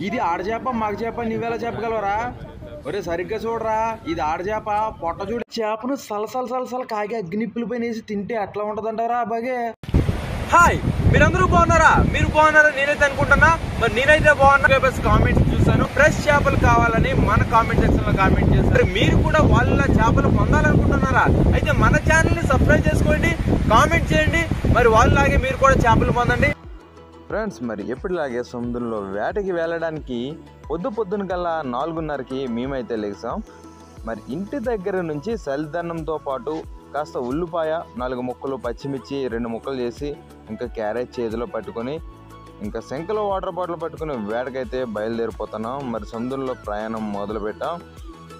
ఇది ఆడచేప మగ చేప నువ్వెలా చెప్పగలవరా? ఒరే సరిగ్గా చూడరా, ఇది ఆడచేప పొట్ట చూడు. చేపను సలసల కాగి అగ్నిప్పుల పైన వేసి తింటే ఎట్లా ఉంటదంటారా బాగే? హాయ్, మీరందరూ బాగున్నారా? మీరు బాగున్నారా నేనైతే అనుకుంటున్నా. మరి నేనైతే బాగున్నా. కామెంట్స్ చూసాను, ఫ్రెష్ చేపలు కావాలని మన కామెంట్ సెక్షన్ లో కామెంట్ చేస్తారు. మీరు కూడా వాళ్ళ చేపలు పొందాలనుకుంటున్నారా? అయితే మన ఛానల్ ని సబ్స్క్రైబ్ చేసుకోండి, కామెంట్ చేయండి. మరి వాళ్ళలాగే మీరు కూడా చేపలు పొందండి ఫ్రెండ్స్. మరి ఎప్పటిలాగే సముద్రంలో వేటకి వెళ్ళడానికి పొద్దున కల్లా 4:30కి మేమైతే లేచాం. మరి ఇంటి దగ్గర నుంచి సలిదన్నంతో పాటు కాస్త ఉల్లిపాయ, 4 ముక్కలు, పచ్చిమిర్చి 2 ముక్కలు చేసి, ఇంకా క్యారెట్ చేతిలో పట్టుకొని, ఇంకా శంఖలో వాటర్ బాటిల్ పట్టుకుని వేటకైతే బయలుదేరిపోతున్నాం. మరి సముద్రంలో ప్రయాణం మొదలు పెట్టాం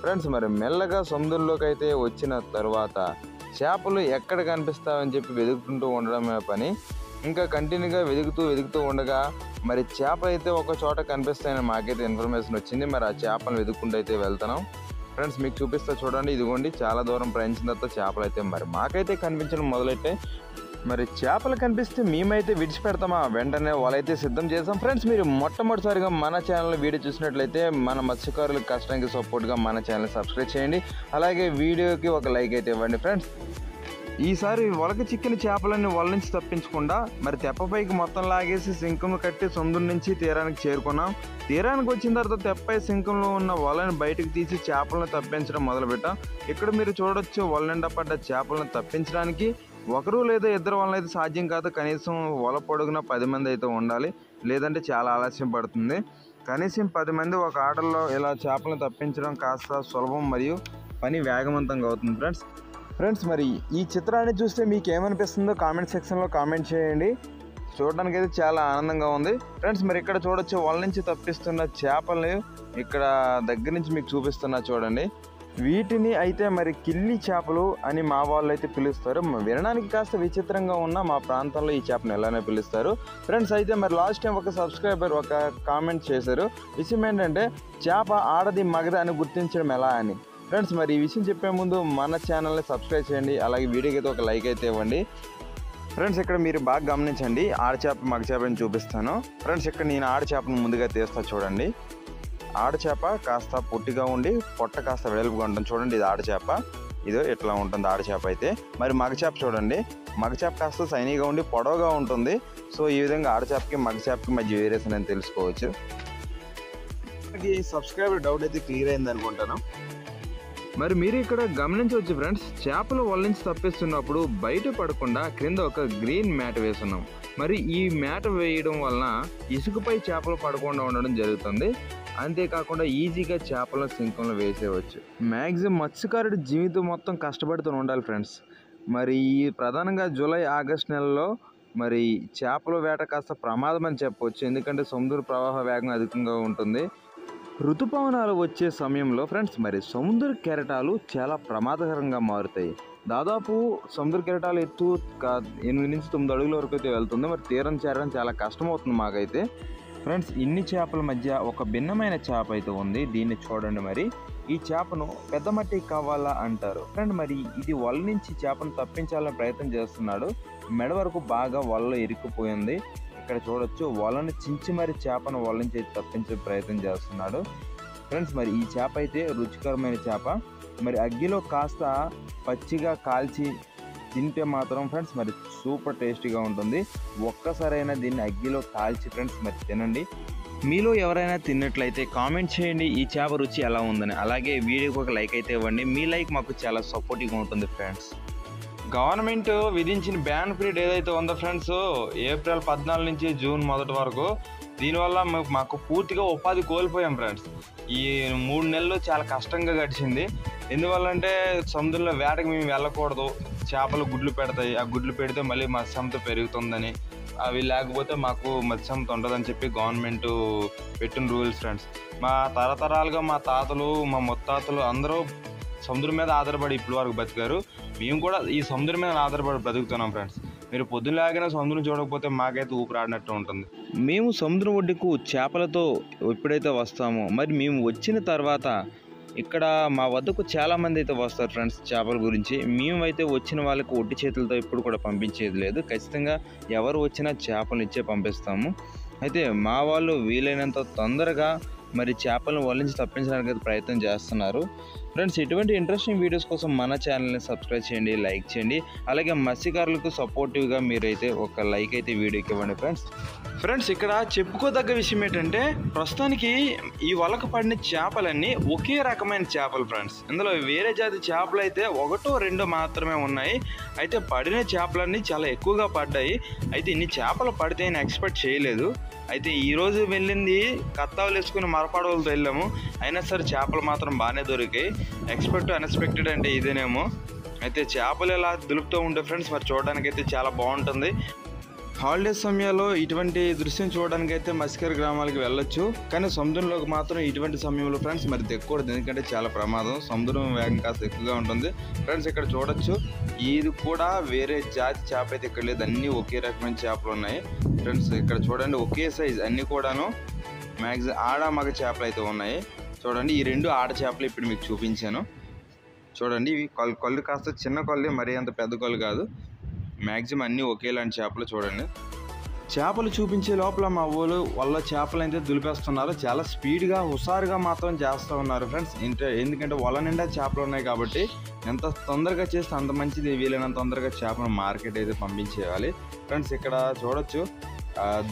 ఫ్రెండ్స్. మరి మెల్లగా సముద్రంలోకి అయితే వచ్చిన తర్వాత చేపలు ఎక్కడ కనిపిస్తావని చెప్పి వెతుకుంటూ ఉండడమే పని. ఇంకా కంటిన్యూగా వెతుకుతూ ఉండగా మరి చేపలు అయితే ఒక చోట కనిపిస్తాయని మాకైతే ఇన్ఫర్మేషన్ వచ్చింది. మరి ఆ చేపలు వెతుక్కుంటూ అయితే వెళ్తున్నాం ఫ్రెండ్స్. మీకు చూపిస్తా చూడండి. ఇదిగోండి, చాలా దూరం ప్రయాణించిన తర్వాత చేపలు అయితే మరి మాకైతే కనిపించడం మొదలైతే. మరి చేపలు కనిపిస్తే మేమైతే విడిచిపెడతామా? వెంటనే వాళ్ళైతే సిద్ధం చేసాం ఫ్రెండ్స్. మీరు మొట్టమొదటిసారిగా మన ఛానల్ వీడియో చూసినట్లయితే మన మత్స్యకారుల కష్టానికి సపోర్ట్గా మన ఛానల్ సబ్స్క్రైబ్ చేయండి. అలాగే వీడియోకి ఒక లైక్ అయితే ఇవ్వండి ఫ్రెండ్స్. ఈసారి వలక చిక్కిన చేపలన్నీ వల నుంచి తప్పించకుండా మరి తెప్పపైకి మొత్తం లాగేసి శంఖంలో కట్టి సముద్రం నుంచి తీరానికి చేరుకున్నాం. తీరానికి వచ్చిన తర్వాత తెప్పపై శంఖంలో ఉన్న వలని బయటకు తీసి చేపలను తప్పించడం మొదలుపెట్టాం. ఇక్కడ మీరు చూడొచ్చు, వల నిండా పడ్డ చేపలను తప్పించడానికి ఒకరు లేదా ఇద్దరు వలన అయితే సాధ్యం కాదు. కనీసం వల పొడుగున 10 మంది అయితే ఉండాలి, లేదంటే చాలా ఆలస్యం పడుతుంది. కనీసం 10 మంది ఒక ఆటల్లో ఇలా చేపలను తప్పించడం కాస్త సులభం మరియు పని వేగవంతంగా అవుతుంది ఫ్రెండ్స్. మరి ఈ చిత్రాన్ని చూస్తే మీకు ఏమనిపిస్తుందో కామెంట్ సెక్షన్లో కామెంట్ చేయండి. చూడడానికి అయితే చాలా ఆనందంగా ఉంది ఫ్రెండ్స్. మరి ఇక్కడ చూడొచ్చు, వల నుంచి తప్పిస్తున్న చేపల్ని ఇక్కడ దగ్గర నుంచి మీకు చూపిస్తున్నా చూడండి. వీటిని అయితే మరి కిల్లి చేపలు అని మా వాళ్ళు అయితే పిలుస్తారు. వినడానికి కాస్త విచిత్రంగా ఉన్న మా ప్రాంతంలో ఈ చేపను ఎలానే పిలుస్తారు ఫ్రెండ్స్. అయితే మరి లాస్ట్ టైం ఒక సబ్స్క్రైబర్ ఒక కామెంట్ చేశారు. విషయం ఏంటంటే చేప ఆడది మగది అని గుర్తించడం ఎలా అని ఫ్రెండ్స్. మరి ఈ విషయం చెప్పే ముందు మన ఛానల్ని సబ్స్క్రైబ్ చేయండి, అలాగే వీడియోకి అయితే ఒక లైక్ అయితే ఇవ్వండి ఫ్రెండ్స్. ఇక్కడ మీరు బాగా గమనించండి, ఆడచేప మగ చేపని చూపిస్తాను ఫ్రెండ్స్. ఇక్కడ నేను ఆడచేపను ముందుగా తీస్తా చూడండి. ఆడచేప కాస్త పొట్టిగా ఉండి పొట్ట కాస్త వెడల్పుగా ఉంటుంది చూడండి. ఇది ఆడచేప, ఇదో ఇట్లా ఉంటుంది ఆడచేప అయితే. మరి మగచేప చూడండి, మగచేప కాస్త సైనీగా ఉండి పొడవుగా ఉంటుంది. సో ఈ విధంగా ఆడచేపకి మగచేపకి మధ్య వేరియేషన్ అని తెలుసుకోవచ్చు. సబ్స్క్రైబర్ డౌట్ అయితే క్లియర్ అయింది అనుకుంటాను. మరి మీరు ఇక్కడ గమనించవచ్చు ఫ్రెండ్స్, చేపలు వల నుంచి తప్పిస్తున్నప్పుడు బయట పడకుండా క్రింద ఒక గ్రీన్ మ్యాట్ వేస్తున్నాం. మరి ఈ మ్యాట్ వేయడం వలన ఇసుకపై చేపలు పడకుండా ఉండడం జరుగుతుంది. అంతేకాకుండా ఈజీగా చేపలను శంఖంలో వేసేయవచ్చు. మ్యాక్సిమం మత్స్యకారుడి జీవితం మొత్తం కష్టపడుతూ ఉండాలి ఫ్రెండ్స్. మరి ఈ ప్రధానంగా జూలై ఆగస్ట్ నెలలో మరి చేపల వేట కాస్త ప్రమాదం అని చెప్పవచ్చు. ఎందుకంటే సముద్ర ప్రవాహ వేగం అధికంగా ఉంటుంది. ఋతుపవనాలు వచ్చే సమయంలో ఫ్రెండ్స్ మరి సముద్ర కెరటాలు చాలా ప్రమాదకరంగా మారుతాయి. దాదాపు సముద్ర కెరటాలు ఎత్తు 8 నుంచి 9 అడుగుల వరకు అయితే వెళ్తుంది. మరి తీరం చేరడం చాలా కష్టమవుతుంది మాకైతే ఫ్రెండ్స్. ఇన్ని చేపల మధ్య ఒక భిన్నమైన చేప అయితే ఉంది, దీన్ని చూడండి. మరి ఈ చేపను పెద్ద మట్టి కావాలా అంటారు ఫ్రెండ్. మరి ఇది వల నుంచి చేపను తప్పించాలని ప్రయత్నం చేస్తున్నాడు. మెడ వరకు బాగా వలలో ఇరుక్కుపోయింది. ఇక్కడ చూడొచ్చు, వలను చించి మరి చేపను వల నుంచి తప్పించే ప్రయత్నం చేస్తున్నాడు ఫ్రెండ్స్. మరి ఈ చేప అయితే రుచికరమైన చేప. మరి అగ్గిలో కాస్త పచ్చిగా కాల్చి తింటే మాత్రం ఫ్రెండ్స్ మరి సూపర్ టేస్టీగా ఉంటుంది. ఒక్కసారైనా దీన్ని అగ్గిలో కాల్చి ఫ్రెండ్స్ మరి తినండి. మీలో ఎవరైనా తిన్నట్లయితే కామెంట్ చేయండి ఈ చేప రుచి ఎలా ఉందని. అలాగే వీడియోకి ఒక లైక్ అయితే ఇవ్వండి, మీ లైక్ మాకు చాలా సపోర్టివ్గా ఉంటుంది ఫ్రెండ్స్. గవర్నమెంట్ విధించిన బ్యాన్ పీరియడ్ ఏదైతే ఉందో ఫ్రెండ్స్, ఏప్రిల్ 14 నుంచి జూన్ 1 వరకు, దీనివల్ల మాకు పూర్తిగా ఉపాధి కోల్పోయాం ఫ్రెండ్స్. ఈ 3 నెలలు చాలా కష్టంగా గడిచింది. ఎందువల్లంటే సముద్రంలో వేటకు మేము వెళ్ళకూడదు, చేపలు గుడ్లు పెడతాయి, ఆ గుడ్లు పెడితే మళ్ళీ మత్స్యంతో పెరుగుతుందని, అవి లేకపోతే మాకు మత్స్యంతో ఉండదని చెప్పి గవర్నమెంట్ పెట్టిన రూల్స్ ఫ్రెండ్స్. మా తరతరాలుగా మా తాతలు మా ముత్తాతలు అందరూ సముద్రం మీద ఆధారపడి ఇప్పటి వరకు బతికారు. మేము కూడా ఈ సముద్రం మీద ఆధారపడి బ్రతుకుతున్నాం ఫ్రెండ్స్. మీరు పొద్దులాగిన సముద్రం చూడకపోతే మాకైతే ఊపిరాడినట్టు ఉంటుంది. మేము సముద్రం ఒడ్డుకు చేపలతో ఎప్పుడైతే వస్తామో మరి మేము వచ్చిన తర్వాత ఇక్కడ మా వద్దకు చాలామంది అయితే వస్తారు ఫ్రెండ్స్ చేపల గురించి. మేమైతే వచ్చిన వాళ్ళకి ఒట్టి చేతులతో ఎప్పుడు కూడా పంపించేది లేదు. ఖచ్చితంగా ఎవరు వచ్చినా చేపలు ఇచ్చే పంపిస్తాము. అయితే మా వాళ్ళు వీలైనంత తొందరగా మరి చేపలను వల నుంచి తప్పించడానికి అయితే ప్రయత్నం చేస్తున్నారు ఫ్రెండ్స్. ఇటువంటి ఇంట్రెస్టింగ్ వీడియోస్ కోసం మన ఛానల్ని సబ్స్క్రైబ్ చేయండి, లైక్ చేయండి. అలాగే మత్స్యకారులకు సపోర్టివ్గా మీరైతే ఒక లైక్ అయితే వీడియోకి ఇవ్వండి ఫ్రెండ్స్. ఇక్కడ చెప్పుకోదగ్గ విషయం ఏంటంటే ప్రస్తుతానికి ఈ వలకు పడిన చేపలన్నీ ఒకే రకమైన చేపలు ఫ్రెండ్స్. ఇందులో వేరే జాతి చేపలు అయితే ఒకటో రెండో మాత్రమే ఉన్నాయి. అయితే పడిన చేపలన్నీ చాలా ఎక్కువగా పడ్డాయి. అయితే ఇన్ని చేపలు పడితే నేను ఎక్స్పెక్ట్ చేయలేదు. అయితే ఈరోజు వెళ్ళింది కత్తాలు వేసుకుని మరపడవలతో వెళ్ళాము. అయినా సరే చేపలు మాత్రం బాగానే దొరికాయి. అన్ఎక్స్పెక్టెడ్ అంటే ఇదేనేమో. అయితే చేపలు ఎలా దులుపుతూ ఉంటే ఫ్రెండ్స్ మరి చూడడానికి అయితే చాలా బాగుంటుంది. హాలిడేస్ సమయంలో ఇటువంటి దృశ్యం చూడడానికి అయితే మత్స్యకార గ్రామాలకు వెళ్ళొచ్చు. కానీ సముద్రంలోకి మాత్రం ఇటువంటి సమయంలో ఫ్రెండ్స్ మరి దిగకూడదు, ఎందుకంటే చాలా ప్రమాదం. సముద్రం వేగం కాస్త ఎక్కువగా ఉంటుంది ఫ్రెండ్స్. ఇక్కడ చూడొచ్చు, ఇది కూడా వేరే జాతి చేప అయితే ఇక్కడ లేదు, అన్నీ ఒకే రకమైన చేపలు ఉన్నాయి ఫ్రెండ్స్. ఇక్కడ చూడండి ఒకే సైజ్ అన్నీ కూడాను మ్యాక్సిమం ఆడ మగ చేపలు అయితే ఉన్నాయి. చూడండి ఈ రెండు ఆడ చేపలు ఇప్పుడు మీకు చూపించాను. చూడండి ఇవి కళ్ళు కాస్త చిన్న కళ్ళు, మరీ అంత పెద్ద కళ్ళు కాదు. మ్యాక్సిమం అన్నీ ఒకేలాంటి చేపలు. చూడండి చేపలు చూపించే లోపల మా ఊళ్ళు వాళ్ళ చేపలు అయితే దులిపేస్తున్నారు. చాలా స్పీడ్గా హుషారుగా మాత్రం చేస్తూ ఉన్నారు ఫ్రెండ్స్. ఎందుకంటే వల నిండా చేపలు ఉన్నాయి కాబట్టి ఎంత తొందరగా చేస్తే అంత మంచిది. వీలైనంత తొందరగా చేపను మార్కెట్ అయితే పంపించేయాలి ఫ్రెండ్స్. ఇక్కడ చూడొచ్చు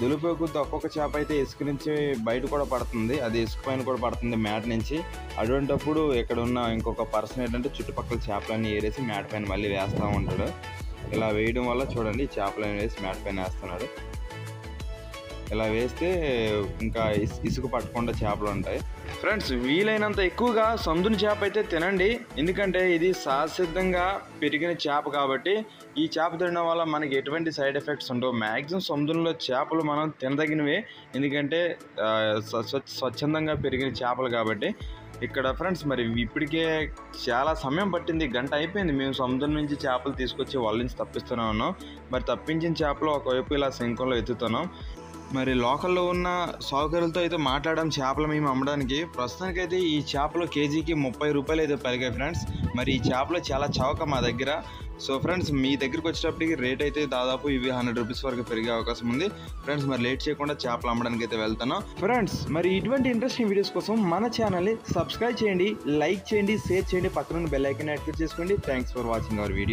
దులిపే కొద్ది ఒక్కొక్క చేప అయితే ఇసుక నుంచి బయట కూడా పడుతుంది, అది ఇసుక పైన కూడా పడుతుంది మ్యాట్ నుంచి. అటువంటిప్పుడు ఇక్కడ ఉన్న ఇంకొక పర్సన్ ఏంటంటే చుట్టుపక్కల చేపలన్నీ ఏరేసి మ్యాట్ పైన మళ్ళీ వేస్తూ ఉంటాడు. ఇలా వేయడం వల్ల చూడండి చేపలను వేసి మ్యాట్ పైన వేస్తున్నాడు. ఇలా వేస్తే ఇంకా ఇసుక పట్టకుండా చేపలు ఉంటాయి ఫ్రెండ్స్. వీలైనంత ఎక్కువగా సముద్రం చేప అయితే తినండి, ఎందుకంటే ఇది సహసిద్ధంగా పెరిగిన చేప కాబట్టి ఈ చేప తినడం వల్ల మనకి ఎటువంటి సైడ్ ఎఫెక్ట్స్ ఉండవు. మ్యాక్సిమం సముద్రంలో చేపలు మనం తినదగినవే, ఎందుకంటే స్వచ్ఛందంగా పెరిగిన చేపలు కాబట్టి. ఇక్కడ ఫ్రెండ్స్ మరి ఇప్పటికే చాలా సమయం పట్టింది, గంట అయిపోయింది. మేము సముద్రం నుంచి చేపలు తీసుకొచ్చి వాళ్ళ నుంచి తప్పిస్తూనే ఉన్నాం. మరి తప్పించిన చేపలు ఒకవైపు ఇలా శంఖంలో ఎత్తుతున్నాం. మరి లోకల్లో ఉన్న సౌకర్యాలతో అయితే మాట్లాడడం చేపలు మేము అమ్మడానికి. ప్రస్తుతానికైతే ఈ చేపలు కేజీకి 30 రూపాయలు అయితే పలిగాయి ఫ్రెండ్స్. మరి ఈ చేపలు చాలా చౌక మా దగ్గర. సో ఫ్రెండ్స్ మీ దగ్గరికి వచ్చేటప్పటికి రేట్ అయితే దాదాపు ఇవి 100 రూపీస్ వరకు పెరిగే అవకాశం ఉంది ఫ్రెండ్స్. మరి లేట్ చేయకుండా చేపలు అమ్మడానికి అయితే వెళ్తాను ఫ్రెండ్స్. మరి ఇటువంటి ఇంట్రెస్టింగ్ వీడియోస్ కోసం మన ఛానల్ని సబ్స్క్రైబ్ చేయండి, లైక్ చేయండి, షేర్ చేయండి, పక్కన బెల్ ఐకాన్ యాక్టివేట్ చేసుకోండి. Thanks for watching our video.